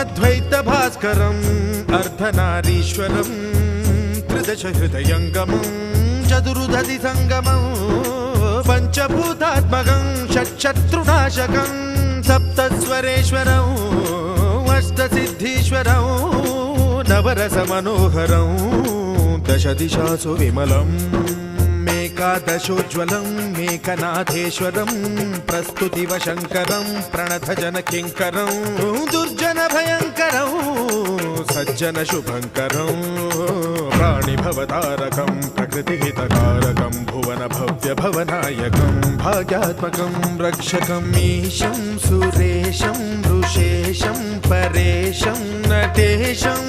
अद्वैतभास्करम् अर्धनारीश्वरं त्रिदशहृदयङ्गमं चतुर्दधिसङ्गमं पञ्चभूतात्मकं षट्शत्रुनाशकं सप्तस्वरेश्वरं अष्टसिद्धीश्वरं नवरसमनोहरं दशदिशासु विमलम् एकादशोज्ज्वलं मेकनाथेश्वरं प्रस्तुतिवशङ्करं प्रणतजनकिङ्करं दुर्जनभयङ्करं सज्जनशुभङ्करं प्राणिभवतारकं प्रकृतिहितकारकं भुवनभव्यभवनायकं भाग्यात्मकं रक्षकं ईशं सुरेशं ऋषेशं परेशं नटेशं